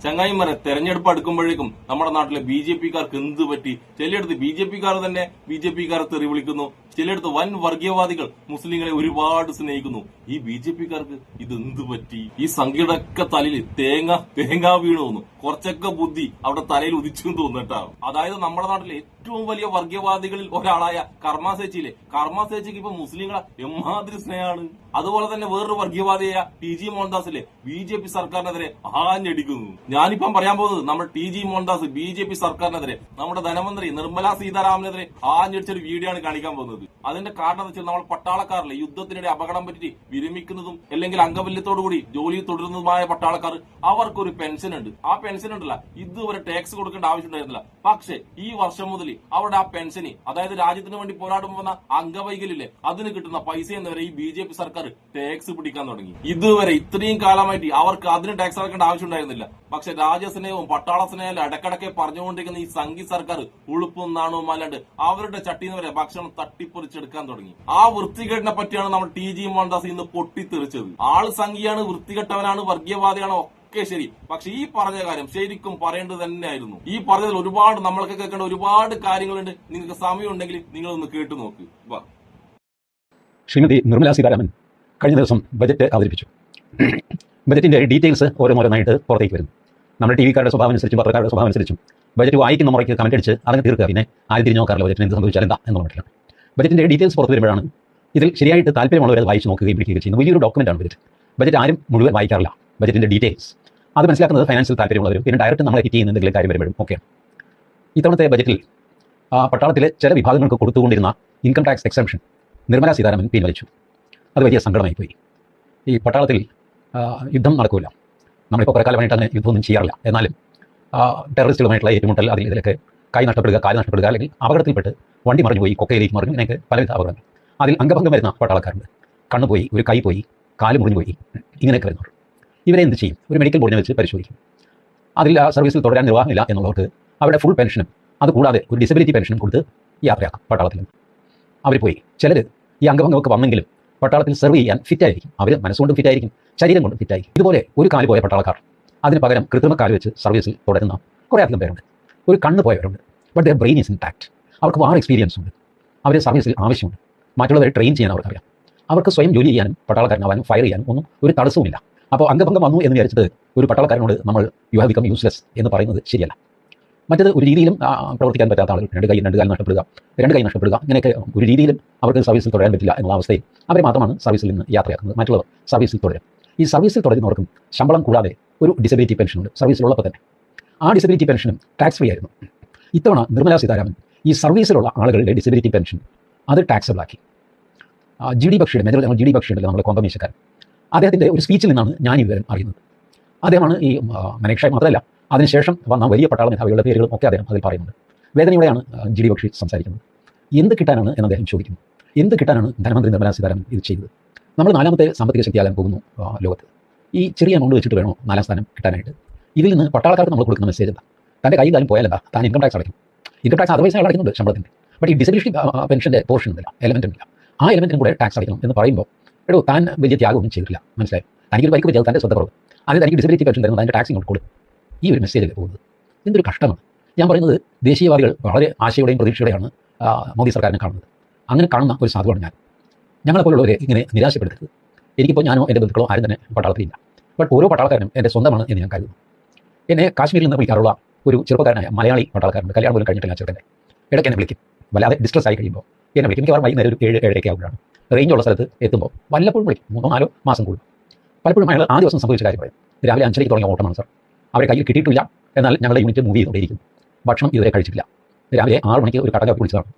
ചങ്ങായിമാരെ തെരഞ്ഞെടുപ്പ് അടുക്കുമ്പോഴേക്കും നമ്മുടെ നാട്ടിലെ BJP-കാർക്ക് എന്ത് പറ്റി? ചിലയിടത്ത് BJP-കാർ തന്നെ BJP-കാരെ തെറി വിളിക്കുന്നു, ചിലയിടത്ത് വൻ വർഗീയവാദികൾ മുസ്ലിങ്ങളെ ഒരുപാട് സ്നേഹിക്കുന്നു. ഈ BJP-കാർക്ക് ഇത് എന്ത് പറ്റി? ഈ സംഖ്യയുടെയൊക്കെ തലയിൽ തേങ്ങ വീണു തോന്നുന്നു. കുറച്ചൊക്കെ ബുദ്ധി അവിടെ തലയിൽ ഉദിച്ചു തോന്നുട്ടാ. അതായത് നമ്മുടെ നാട്ടിലെ ഏറ്റവും വലിയ വർഗീയവാദികളിൽ ഒരാളായ കർമാസേച്ചിയിലെ കർമാസേച്ചിക്ക് ഇപ്പൊ മുസ്ലിങ്ങളെ എമ്മാതിരി സ്നേഹമാണ്. അതുപോലെ തന്നെ വേറൊരു വർഗീയവാദിയായ TG മോഹൻദാസിലെ BJP സർക്കാരിനെതിരെ ആഞ്ഞടിക്കുന്നു. ഞാനിപ്പം പറയാൻ പോകുന്നത് നമ്മുടെ TG മോഹൻദാസ് BJP സർക്കാരിനെതിരെ നമ്മുടെ ധനമന്ത്രി നിർമ്മല സീതാരാമനെതിരെ ആഞ്ഞടിച്ചൊരു വീഡിയോ ആണ് കാണിക്കാൻ പോകുന്നത്. അതിന്റെ കാരണം എന്ന് വെച്ചാൽ നമ്മൾ പട്ടാളക്കാരിലെ യുദ്ധത്തിനിടെ അപകടം പറ്റി വിരമിക്കുന്നതും അല്ലെങ്കിൽ അംഗവല്യത്തോടുകൂടി ജോലി തുടരുന്നതുമായ പട്ടാളക്കാർ അവർക്കൊരു പെൻഷൻ ഉണ്ട്. ആ പെൻഷൻ ഉണ്ടല്ല ഇതുവരെ ടാക്സ് കൊടുക്കേണ്ട ആവശ്യമുണ്ടായിരുന്നില്ല. പക്ഷെ ഈ വർഷം മുതൽ അവിടെ ആ പെൻഷന്, അതായത് രാജ്യത്തിന് വേണ്ടി പോരാടുമ്പോൾ വന്ന അംഗവൈകല്യമില്ലേ, അതിന് കിട്ടുന്ന പൈസ എന്നവരെ ഈ BJP സർക്കാർ ടാക്സ് പിടിക്കാൻ തുടങ്ങി. ഇതുവരെ ഇത്രയും കാലമായിട്ട് അവർക്ക് അതിന് ടാക്സ് അടക്കേണ്ട ആവശ്യമുണ്ടായിരുന്നില്ല. പക്ഷെ രാജ്യസ്നേഹവും പട്ടാള സ്നേഹവും ഇടക്കിടക്കെ പറഞ്ഞുകൊണ്ടിരിക്കുന്ന ഈ സംഘി സർക്കാർ ഉളുപ്പും നാണവും അല്ലാണ്ട് അവരുടെ ചട്ടിന്ന് വരെ ഭക്ഷണം തട്ടിപ്പൊറിച്ചെടുക്കാൻ തുടങ്ങി. ആ വൃത്തികേടിനെ പറ്റിയാണ് നമ്മൾ TG മോഹൻദാസ് ഇന്ന് പൊട്ടിത്തെറിച്ചത്. ആള് സംഘിയാണ്, വൃത്തികെട്ടവനാണ്, വർഗീയവാദിയാണോ ഒക്കെ ശരി, പക്ഷെ ഈ പറഞ്ഞ കാര്യം ശരിക്കും പറയേണ്ടത് തന്നെയായിരുന്നു. ഈ പറഞ്ഞതിൽ ഒരുപാട് നമ്മൾക്ക് കേൾക്കേണ്ട ഒരുപാട് കാര്യങ്ങളുണ്ട്. നിങ്ങൾക്ക് സമയമുണ്ടെങ്കിൽ നിങ്ങളൊന്ന് കേട്ടു നോക്ക്. ശ്രീമതി നിർമ്മല സീതാരാമൻ കഴിഞ്ഞ ദിവസം ബജറ്റ് അവതരിപ്പിച്ചു. ബജറ്റിന്റെ ഡീറ്റെയിൽസ് ഓരോന്നായിട്ട് പുറത്തേക്ക് വരുന്നു. നമ്മുടെ TV-കാരുടെ സ്വഭാവം അനുസരിച്ചും പത്രക്കാരുടെ സ്വഭാവം അനുസരിച്ചും ബജറ്റ് വായിക്കുന്ന മുറയ്ക്ക് കമന്റ് അടിച്ച് അതിന് തീർക്കുക. പിന്നെ ആരും തിരിഞ്ഞു നോക്കാറില്ല ബജറ്റിന് എന്ത് സംഭവിച്ചാൽ എന്താ എന്നുള്ള മട്ടിലാണ്. ബജറ്റിന്റെ ഡീറ്റെയിൽസ് പുറത്ത് വരുമ്പോഴാണ് ഇതിൽ ശരിയായിട്ട് താല്പര്യമുള്ളവരെ വായിച്ച് നോക്കുകയും പിടിക്കുകയും ചെയ്യുന്ന വലിയൊരു ഡോക്യുമെന്റാണ് ബജറ്റ്. ബജറ്റ് ആരും മുഴുവൻ വായിക്കാറില്ല. ബജറ്റിന്റെ ഡീറ്റെയിൽസ് അത് മനസ്സിലാക്കുന്നത് ഫൈനാൻഷ്യൽ താല്പര്യമുള്ളവരും പിന്നെ ഡയറക്റ്റ് നമ്മളെ ഹിറ്റ് ചെയ്യുന്ന എന്തെങ്കിലും കാര്യം വരുമ്പോഴും ഒക്കെയാണ്. ഇത്തവണത്തെ ബജറ്റിൽ പട്ടാളത്തിലെ ചില വിഭാഗങ്ങൾക്ക് കൊടുത്തുകൊണ്ടിരുന്ന income tax exemption Nirmala Sitharaman പിൻവലിച്ചു. അത് വലിയ സങ്കടമായിപ്പോയി. ഈ പട്ടാളത്തിൽ യുദ്ധം നടക്കില്ല. നമ്മളിപ്പോൾ കുറേ കാലമായിട്ട് അങ്ങനെ യുദ്ധമൊന്നും ചെയ്യാറില്ല. എന്നാലും ടെററിസ്റ്റുകളുമായിട്ടുള്ള ഏറ്റുമുട്ടൽ, ഇതിലൊക്കെ കൈ നഷ്ടപ്പെടുക, കാല് നഷ്ടപ്പെടുക, അല്ലെങ്കിൽ അപകടത്തിൽപ്പെട്ട് വണ്ടി മറിഞ്ഞു പോയി, കൊക്കയിലേക്ക് മറിഞ്ഞു, ഇങ്ങനെയൊക്കെ പലവിധ അപകടങ്ങൾ. അതിൽ അംഗഭംഗം വരുന്ന പട്ടാളക്കാരുണ്ട്. കണ്ണു പോയി, ഒരു കൈ പോയി, കാല് മുറിഞ്ഞു പോയി, ഇങ്ങനെയൊക്കെ വരുന്നവർ. ഇവരെ എന്ത് ചെയ്യും? ഒരു മെഡിക്കൽ ബോർഡിനെ വെച്ച് പരിശോധിക്കും. അതിൽ സർവീസിൽ തുടരാൻ നിർവാഹമില്ല എന്നുള്ളവർക്ക് അവരുടെ ഫുൾ പെൻഷനും അതുകൂടാതെ ഒരു ഡിസബിലിറ്റി പെൻഷനും കൊടുത്ത് യാത്രയാക്കാം പട്ടാളത്തിൽ നിന്ന്. അവർ പോയി ചിലർ ഈ അംഗഭംഗമൊക്കെ വന്നെങ്കിലും പട്ടാളത്തിൽ സെർവ് ചെയ്യാൻ ഫിറ്റായിരിക്കും. അവർ മനസ്സുകൊണ്ടും ഫിറ്റായിരിക്കും, ശരീരം കൊണ്ടും ഫിറ്റായിരിക്കും. ഇതുപോലെ ഒരു കാല് പോയ പട്ടാളക്കാർ അതിന് പകരം കൃത്രിമ കാല് വെച്ച് സർവീസിൽ തുടരുന്ന കുറേ അധികം പേരുണ്ട്. ഒരു കണ്ണ് പോയവരുണ്ട്. But their brain is intact. അവർക്ക് വാർ എക്സ്പീരിയൻസ് ഉണ്ട്. അവർ സർവീസിൽ ആവശ്യമുണ്ട്. മറ്റുള്ളവരെ ട്രെയിൻ ചെയ്യാൻ അവർക്കറിയാം. അവർക്ക് സ്വയം ജോലി ചെയ്യാനും പട്ടാളക്കാരനാവാനും ഫയർ ചെയ്യാനും ഒന്നും ഒരു തടസ്സവുമില്ല. അപ്പോൾ അംഗഭംഗം വന്നു എന്ന് വിചാരിച്ചിട്ട് ഒരു പട്ടാളക്കാരനോട് നമ്മൾ യു ഹാവ് ബിക്കം യൂസ്ലെസ് എന്ന് പറയുന്നത് ശരിയല്ല. മറ്റത് ഒരു രീതിയിലും പ്രവർത്തിക്കാൻ പറ്റാത്ത ആളുകൾ, രണ്ട് കൈ നഷ്ടപ്പെടുക, ഇങ്ങനെയൊക്കെ ഒരു രീതിയിലും അവർക്ക് സർവീസിൽ തുടരാൻ പറ്റില്ല എന്നുള്ള അവസ്ഥയിൽ അവരെ മാത്രമാണ് സർവീസിൽ നിന്ന് യാത്രയാക്കുന്നത്. മറ്റുള്ളവർ സർവീസിൽ തുടരും. ഈ സർവീസിൽ തുടരുന്നവർക്കും ശമ്പളം കൂടാതെ ഒരു ഡിസബിലിറ്റി പെൻഷനുണ്ട് സർവീസിലുള്ളപ്പോൾ തന്നെ. ആ ഡിസബിലിറ്റി പെൻഷനും ടാക്സ് ഫ്രീ ആയിരുന്നു. ഇത്തവണ നിർമ്മല സീതാരാമൻ ഈ സർവീസിലുള്ള ആളുകളുടെ ഡിസബിലിറ്റി പെൻഷൻ അത് ടാക്സബിൾ ആക്കി. GD ബക്ഷിയുടെ മേജർ ജനറൽ GD ബക്ഷിയുണ്ടല്ലോ, നമ്മുടെ കോമ്പമീശക്കാരൻ, അദ്ദേഹത്തിൻ്റെ ഒരു സ്പീച്ചിൽ നിന്നാണ് ഞാൻ ഈ വിവരം അറിയുന്നത്. അദ്ദേഹമാണ് ഈ മനേക്ഷ മാത്രമല്ല അതിനുശേഷം വന്ന വലിയ പട്ടാള മേധാവികളുടെ പേരുകളും ഒക്കെ അദ്ദേഹം അതിൽ പറയുന്നുണ്ട്. വേദനയോടെയാണ് GD ബക്ഷി സംസാരിക്കുന്നത്. എന്ത് കിട്ടാനാണ് എന്ന് അദ്ദേഹം ചോദിക്കുന്നു. എന്ത് കിട്ടാനാണ് ധനമന്ത്രി നിർമ്മല സീതാരാമൻ ഇത് ചെയ്തത്? നമ്മൾ 4ാമത്തെ സാമ്പത്തിക ശക്തിയാകാൻ പോകുന്നു ലോകത്ത്. ഈ ചെറിയ എമൗണ്ട് വെച്ചിട്ട് വേണോ 4ാം സ്ഥാനം കിട്ടാനായിട്ട്? ഇതിൽ നിന്ന് പട്ടാളക്കാർക്ക് നമ്മൾ കൊടുക്കുന്ന മെസ്സേജ് എന്താ? തൻ്റെ കൈ കാലം പോയാലെന്താ? താൻ ഇൻകം ടാക്സ് അടയ്ക്കും. ഇൻകം ടാക്സ് അതർവൈസ് അയാൾ അടയ്ക്കുന്നുണ്ട് ശമ്പളത്തിൻ്റെ. ബട്ട് ഈ ഡിസബിലിറ്റി പെൻഷൻ്റെ പോർഷൻ ഉണ്ടല്ല, എലമെൻ്റ് ഉണ്ടല്ല, ആ എലമെൻറ്റിനും കൂടെ ടാക്സ് അടയ്ക്കണം എന്ന് പറയുമ്പോൾ താൻ വലിയ ത്യാഗമൊന്നും ചെയ്തിട്ടില്ല. മനസ്സിലായി? തനിക്കൊരു ബൈക്ക് പറ്റിയത് തൻ്റെ സ്വന്തം കുറവ്. അത് തനിക്ക് ഡിസബിലിറ്റി പെൻഷൻ തരുന്നത് അതിൻ്റെ ടാക്സ് ഇങ്ങോട്ട് കൊടുക്കും. ഈ ഒരു മെസ്സേജൊക്കെ പോകുന്നത് എന്തൊരു കഷ്ടമാണ്. ഞാൻ പറയുന്നത് ദേശീയവാദികൾ വളരെ ആശയോടെയും പ്രതീക്ഷയോടെയാണ് മോദി സർക്കാരിനെ കാണുന്നത്. അങ്ങനെ കാണുന്ന ഒരു സാധുവാണ് ഞാൻ. ഞങ്ങളെപ്പോലുള്ളവരെ ഇങ്ങനെ നിരാശപ്പെടുത്തരുത്. എനിക്കിപ്പോൾ ഞാനോ എൻ്റെ ബന്ധുക്കളോ ആരും തന്നെ പട്ടാളത്തിലില്ല. ബട്ട് ഓരോ പട്ടാളക്കാരനും എൻ്റെ സ്വന്തമാണ് എന്ന് ഞാൻ കരുതുന്നു. എന്നെ കാശ്മീരിൽ നിന്ന് വിളിക്കാറുള്ള ഒരു ചെറുപ്പക്കാരനായ മലയാളി പട്ടാളക്കാരുണ്ട്. കല്യാണം പോലും കഴിഞ്ഞിട്ടില്ല ചെറുക്കൻ്റെ. ഇടയ്ക്ക് എന്നെ വിളിക്കും. വല്ലാതെ ഡിസ്ട്രസ് ആയി കഴിയുമ്പോൾ എന്നെ വിളിക്കും. മിക്കവാറും വൈകുന്നേരം ഒരു 7-7:30 ആകുമ്പോഴാണ്. റേഞ്ചുള്ള സ്ഥലത്ത് എത്തുമ്പോൾ വല്ലപ്പോഴും വിളിക്കും. 3-4 മാസം കൂടും. പലപ്പോഴും അയാൾ ആ ദിവസം സംഭവിച്ച കാര്യം പറയും. രാവിലെ 5:30 തുടങ്ങിയ ഓട്ടമാണ് സാർ. അവരെ കയ്യിൽ കിട്ടിയിട്ടില്ല. എന്നാൽ ഞങ്ങളുടെ യൂണിറ്റ് മൂവ് ചെയ്തുകൊണ്ടിരിക്കുന്നു. ഭക്ഷണം ഇതുവരെ കഴിച്ചിട്ടില്ല. രാവിലെ 6 മണിക്ക് ഒരു കടക വിളിച്ചതാണ്.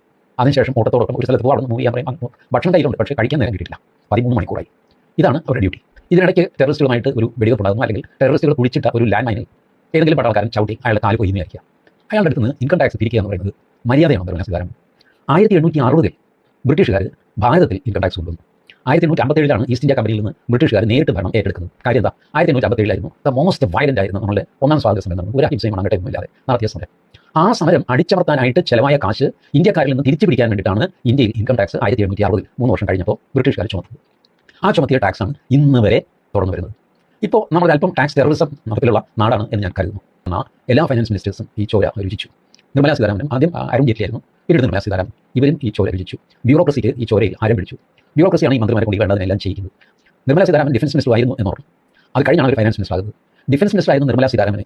അതിനുശേഷം ഓട്ടത്തോടൊപ്പം ഒരു സ്ഥലത്ത് അവിടെ മൂവ് ചെയ്യാൻ പറയും. ഭക്ഷണം കയ്യിലുണ്ട്, പക്ഷേ കഴിക്കാൻ നേരം കിട്ടിയില്ല. 13 മണിക്കൂറായി. ഇതാണ് അവരുടെ ഡ്യൂട്ടി. ഇതിനിടയ്ക്ക് ടെററിസ്റ്റുകളുമായിട്ട് ഒരു വെടിവെപ്പ് ഉണ്ടാകുന്നു, അല്ലെങ്കിൽ ടെററിസ്റ്റുകൾ കുഴിച്ചിട്ട ഒരു ലാൻഡ് മൈനിൽ ഏതെങ്കിലും പട്ടാളക്കാരൻ ചവിട്ടി അയാളുടെ കാല് കൊയ്യുന്ന അയക്കുക. അയാളുടെ അടുത്ത് നിന്ന് ഇൻകം ടാക്സ് പിരിക്കുക എന്ന് പറയുന്നത് മര്യാദയാണ് നിർമ്മല സീതാരാമൻ. 1860 ബ്രിട്ടീഷുകാർ ഭാരതത്തിൽ ഇൻകം ടാക്സ് കൊണ്ടുവന്നു. 1857 ഈസ്റ്റ് ഇന്ത്യ കമ്പനിയിൽ നിന്ന് ബ്രിട്ടീഷുകാർ നേരിട്ട് ഭരണം ഏറ്റെടുക്കുന്നത്. കാര്യം എന്താ? 1857 ദ മോസ്റ്റ് വയലന്റ് ആയിരുന്നു നമ്മളുടെ 1ാം സ്വാതന്ത്ര്യ സമരം നടന്നു. ഒരു അഹിംസയും അങ്ങോട്ടൊന്നും ഇല്ലാതെ നടത്തിയ സമരം. ആ സമരം അടിച്ചമർത്താനായിട്ട് ചെലവായ കാശ് ഇന്ത്യക്കാരിൽ നിന്ന് തിരിച്ചു പിടിക്കാൻ വേണ്ടിയിട്ടാണ് ഇന്ത്യയിൽ ഇൻകം ടാക്സ് 1760 3 വർഷം കഴിഞ്ഞപ്പോൾ ബ്രിട്ടീഷുകാർ ചുമത്തുന്നത്. ആ ചുമത്തിയ ടാക്സാണ് ഇന്ന് വരെ തുടർന്നു വരുന്നത്. ഇപ്പോൾ നമ്മൾ അല്പം ടാക്സ് ടെററിസം നടത്തിലുള്ള നാടാണ് എന്ന് ഞാൻ കരുതുന്നു. എന്നാൽ എല്ലാ ഫൈനാൻസ് മിനിസ്റ്റേഴ്സും ഈ ചോര രുചിച്ചു. നിർമ്മലാ സീതാരാമനും ആദ്യം അരുൺ ജെയ്റ്റ്ലി ആയിരുന്നു, പിന്നീട് നിർമ്മലാ സീതാരാമൻ, ഇവരും ഈ ചോര രുചിച്ചു. ബ്യൂറോക്രസിക്ക് ഈ ചോരയിൽ ആരം പിടിച്ചു. ബ്യൂറോക്രസിയാണ് ഈ മന്ത്രിമാരെ കൊണ്ട് വേണ്ടതിനെല്ലാം ചെയ്യുന്നത്. നിർമ്മലാ സീതാരാമൻ ഡിഫൻസ് മിനിസ്റ്റർ ആയിരുന്നു എന്ന് പറഞ്ഞു. അത് കഴിഞ്ഞാണ് ഒരു ഫൈനാൻസ് മിനിസ്റ്റർ ആകുന്നത്. ഡിഫൻസ് മിനിസ്റ്റർ ആയിരുന്നു നിർമ്മലാ സീതാരാമനെ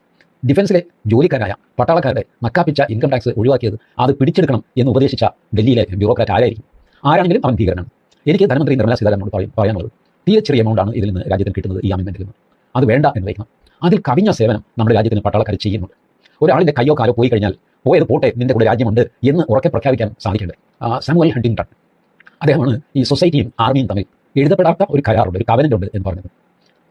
ഡിഫൻസിലെ ജോലിക്കാരായ പട്ടാളക്കാരുടെ നക്കാപ്പിച്ച ഇൻകം ടാക്സ് ഒഴിവാക്കിയത് അത് പിടിച്ചെടുക്കണം എന്ന് ഉപദേശിച്ച ഡൽഹിയിലെ ബ്യൂറോക്രാറ്റ് ആരായിരിക്കും? ആരാണെങ്കിലും അവൻ ഭീകരനാണ്. എനിക്ക് ധനമന്ത്രി നിർമ്മലാ സീതാരാമനോട് പറയാനുള്ളത്, തീരെ ചെറിയ എമൗണ്ടാണ് ഇതിൽ നിന്ന് രാജ്യത്തിന് കിട്ടുന്നത്, ഈ അമെൻമെന്റിൽ നിന്ന്. അത് വേണ്ട എന്ന് വയ്ക്കണം. അതിൽ കവിഞ്ഞ സേവനം നമ്മുടെ രാജ്യത്തിന് പട്ടാളക്കാർ ചെയ്യുന്നുണ്ട്. ഒരാളിൻ്റെ കയ്യോ കാലോ പോയി കഴിഞ്ഞാൽ പോയത് പോട്ടെ, നിന്റെ കൂടെ രാജ്യമുണ്ട് എന്ന് ഉറക്കെ പ്രഖ്യാപിക്കാൻ സാധിക്കേണ്ടത്. സാമുവൽ ഹണ്ടിങ്ടൺ അദ്ദേഹമാണ് ഈ സൊസൈറ്റിയും ആർമിയും തമ്മിൽ എഴുതപ്പെടാത്ത ഒരു കരാറുണ്ട്, ഒരു കവനന്റ് ഉണ്ട് എന്ന് പറഞ്ഞത്.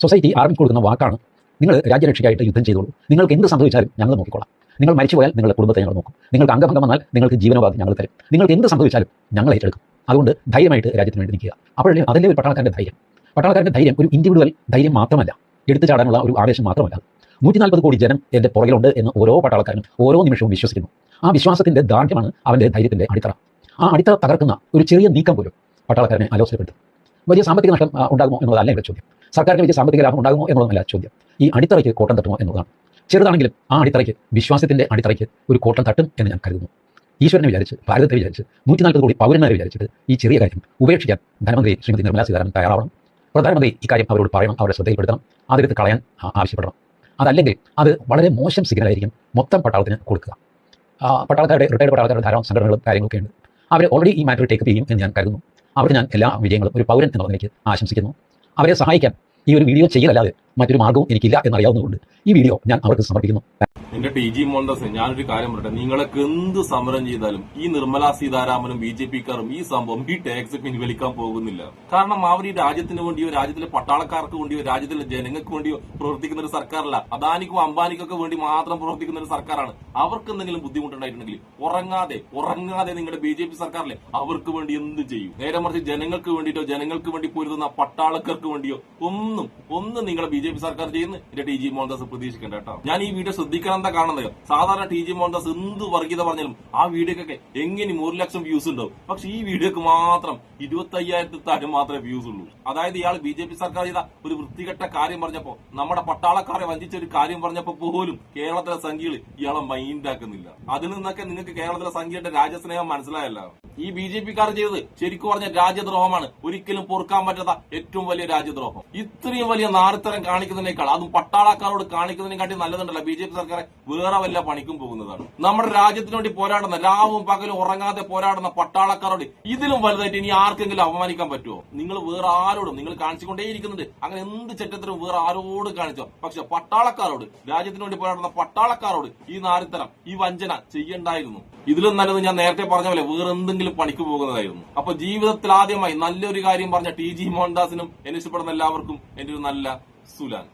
സൊസൈറ്റി ആർമിക്ക് കൊടുക്കുന്ന വാക്കാണ്, നിങ്ങൾ രാജ്യരക്ഷയ്ക്കായിട്ട് യുദ്ധം ചെയ്തോളൂ, നിങ്ങൾക്ക് എന്ത് സംഭവിച്ചാലും ഞങ്ങൾ നോക്കിക്കൊള്ളാം. നിങ്ങൾ മരിച്ചുപോയാൽ നിങ്ങളുടെ കുടുംബത്തെ ഞങ്ങൾ നോക്കും, നിങ്ങൾക്ക് അംഗഭംഗം വന്നാൽ നിങ്ങൾക്ക് ജീവനോപാധി ഞങ്ങൾ തരും, നിങ്ങൾക്ക് എന്ത് സംഭവിച്ചാലും ഞങ്ങൾ ഏറ്റെടുക്കും. അതുകൊണ്ട് ധൈര്യമായിട്ട് രാജ്യത്തിന് വേണ്ടി നിൽക്കുക. അപ്പോഴേ അതല്ലേ ഒരു പട്ടാളക്കാരൻ്റെ ധൈര്യം. പട്ടാളക്കാരൻ്റെ ധൈര്യം ഒരു ഇൻഡിവിജ്വൽ ധൈര്യം മാത്രമല്ല, എടുത്തു ചാടാനുള്ള ഒരു ആവേശം മാത്രമല്ല. 140 കോടി ജനം എൻ്റെ പുറകിലുണ്ട് എന്ന് ഓരോ പട്ടാളക്കാരനും ഓരോ നിമിഷവും വിശ്വസിക്കുന്നു. ആ വിശ്വാസത്തിൻ്റെ ദാർഢ്യമാണ് അവൻ്റെ ധൈര്യത്തിൻ്റെ അടിത്തറ. ആ അടിത്തറ തകർക്കുന്ന ഒരു ചെറിയ നീക്കം പോലും പട്ടാളക്കാരനെ ആലോചനപ്പെടുത്തും. വലിയ സാമ്പത്തിക നഷ്ടം ഉണ്ടാകുമോ എന്നുള്ളതല്ല ഇവിടെ ചോദ്യം. സർക്കാരിന് വലിയ സാമ്പത്തിക ലാഭം ഉണ്ടാകുമോ എന്നുള്ളതല്ല ചോദ്യം. ഈ അടിത്തറയ്ക്ക് കോട്ടം തട്ടുമോ എന്നുള്ളതാണ്. ചെറുതാണെങ്കിലും ആ അടിത്തറയ്ക്ക്, വിശ്വാസത്തിൻ്റെ അടിത്തറയ്ക്ക് ഒരു കോട്ടം തട്ടും എന്ന് ഞാൻ കരുതുന്നു. ഈശ്വരനെ വിചാരിച്ച്, ഭാരതത്തെ വിചാരിച്ച്, 140 കോടി പൗരന്മാരെ വിചാരിച്ചിട്ട് ഈ ചെറിയ കാര്യം ഉപേക്ഷിക്കാൻ ധനമന്ത്രി ശ്രീമതി നിർമ്മലാ സീതാരാമൻ തയ്യാറാവണം. പ്രധാനമന്ത്രി ഇക്കാര്യം അവരോട് പറയണം, അവരെ ശ്രദ്ധയിൽപ്പെടുത്തണം, അതെടുത്ത് കളയാൻ ആവശ്യപ്പെടണം. അതല്ലെങ്കിൽ അത് വളരെ മോശം സിഗ്നലായിരിക്കും മൊത്തം പട്ടാളത്തിന് കൊടുക്കുക. പട്ടാളക്കാരുടെ, റിട്ടയർഡ് പട്ടാളക്കാരുടെ ധാരാളം സംഘടനകളും കാര്യങ്ങളൊക്കെ ഉണ്ട്. അവർ ഓൾറെഡി ഈ മാറ്റർ ടേക്കപ്പ് ചെയ്യും എന്ന് ഞാൻ കരുതുന്നു. അവർക്ക് ഞാൻ എല്ലാ വിജയങ്ങളും ഒരു പൗരൻ എന്നുള്ള നിലയ്ക്ക് ആശംസിക്കുന്നു. അവരെ സഹായിക്കാൻ ഈ ഒരു വീഡിയോ ചെയ്യലല്ലാതെ മറ്റൊരു മാർഗവും എനിക്കില്ല എന്നറിയാവുന്നതുകൊണ്ട് ഈ വീഡിയോ ഞാൻ അവർക്ക് സമർപ്പിക്കുന്നു. എന്റെ ടി.ജി. മോഹൻദാസ്, ഞാനൊരു കാര്യം പറയട്ടെ, നിങ്ങളൊക്കെ എന്ത് സമരം ചെയ്താലും ഈ നിർമ്മലാ സീതാരാമനും BJP-ക്കാരും ഈ സംഭവം, ഈ ടാക്സ് പിൻവലിക്കാൻ പോകുന്നില്ല. കാരണം അവർ ഈ രാജ്യത്തിന് വേണ്ടിയോ, രാജ്യത്തിലെ പട്ടാളക്കാർക്ക് വേണ്ടിയോ, രാജ്യത്തിലെ ജനങ്ങൾക്ക് വേണ്ടിയോ പ്രവർത്തിക്കുന്ന ഒരു സർക്കാരല്ല. അദാനിക്കും അംബാനിക്കൊക്കെ വേണ്ടി മാത്രം പ്രവർത്തിക്കുന്ന ഒരു സർക്കാരാണ്. അവർക്ക് എന്തെങ്കിലും ബുദ്ധിമുട്ടുണ്ടായിട്ടുണ്ടെങ്കിൽ ഉറങ്ങാതെ നിങ്ങളുടെ BJP സർക്കാരിലെ അവർക്ക് വേണ്ടി എന്ത് ചെയ്യും? നേരെ മറിച്ച് ജനങ്ങൾക്ക് വേണ്ടിയിട്ടോ, ജനങ്ങൾക്ക് വേണ്ടി പൊരുതുന്ന പട്ടാളക്കാർക്ക് വേണ്ടിയോ ഒന്നും നിങ്ങളുടെ BJP സർക്കാർ ചെയ്യുന്ന എന്റെ ടി.ജി. മോഹൻദാസ് പ്രതീക്ഷിക്കേണ്ട കേട്ടോ. ഞാൻ ഈ വീഡിയോ ശ്രദ്ധിക്കണം എന്താ കാണുന്നത്? സാധാരണ ടി.ജി. മോഹൻദാസ് എന്ത് വർഗീയത പറഞ്ഞാലും ആ വീഡിയോക്കൊക്കെ എങ്ങനെ 1 ലക്ഷം വ്യൂസ് ഉണ്ടാവും. പക്ഷെ ഈ വീഡിയോക്ക് മാത്രം 25,000 താഴെ മാത്രമേ വ്യൂസ് ഉള്ളൂ. അതായത് ഇയാൾ BJP സർക്കാർ ചെയ്ത ഒരു വൃത്തികെട്ട കാര്യം പറഞ്ഞപ്പോ, നമ്മുടെ പട്ടാളക്കാരെ വഞ്ചിച്ച ഒരു കാര്യം പറഞ്ഞപ്പോ പോലും കേരളത്തിലെ സംഖ്യകൾ ഇയാളെ മൈൻഡ് ആക്കുന്നില്ല. അതിൽ നിന്നൊക്കെ നിങ്ങൾക്ക് കേരളത്തിലെ സംഖ്യയുടെ രാജ്യസ്നേഹം മനസ്സിലായല്ല. ഈ BJP-ക്കാർ ചെയ്തത് ശരിക്കും പറഞ്ഞ രാജ്യദ്രോഹമാണ്. ഒരിക്കലും പൊറുക്കാൻ പറ്റാത്ത ഏറ്റവും വലിയ രാജ്യദ്രോഹം. ഇത്രയും വലിയ നാറിത്തരം കാണിക്കുന്നതിനേക്കാൾ, അതും പട്ടാളക്കാരോട് കാണിക്കുന്നതിനെക്കാട്ടി നല്ലതുണ്ടല്ലോ BJP സർക്കാരെ വേറെ വല്ല പണിക്കും പോകുന്നതാണ്. നമ്മുടെ രാജ്യത്തിന് വേണ്ടി പോരാടുന്ന, രാവും പകലും ഉറങ്ങാതെ പോരാടുന്ന പട്ടാളക്കാരോട് ഇതിലും വലുതായിട്ട് ഇനി ആർക്കെങ്കിലും അപമാനിക്കാൻ പറ്റുമോ? നിങ്ങൾ വേറെ ആരോടും നിങ്ങൾ കാണിച്ചുകൊണ്ടേയിരിക്കുന്നുണ്ട്. അങ്ങനെ എന്ത് ചെറ്റത്തിനും വേറെ ആരോടും കാണിച്ചോ. പക്ഷെ പട്ടാളക്കാരോട്, രാജ്യത്തിന് വേണ്ടി പോരാടുന്ന പട്ടാളക്കാരോട് ഈ നാരിത്തരം, ഈ വഞ്ചന ചെയ്യണ്ടായിരുന്നു. ഇതിലും നല്ലത് ഞാൻ നേരത്തെ പറഞ്ഞ പോലെ വേറെ എന്തെങ്കിലും പണിക്ക് പോകുന്നതായിരുന്നു. അപ്പൊ ജീവിതത്തിൽ ആദ്യമായി നല്ലൊരു കാര്യം പറഞ്ഞ ടി.ജി. മോഹൻദാസിനും എന്നെ ഇഷ്ടപ്പെടുന്ന എല്ലാവർക്കും എന്റെ ഒരു നല്ല സുലാൻ.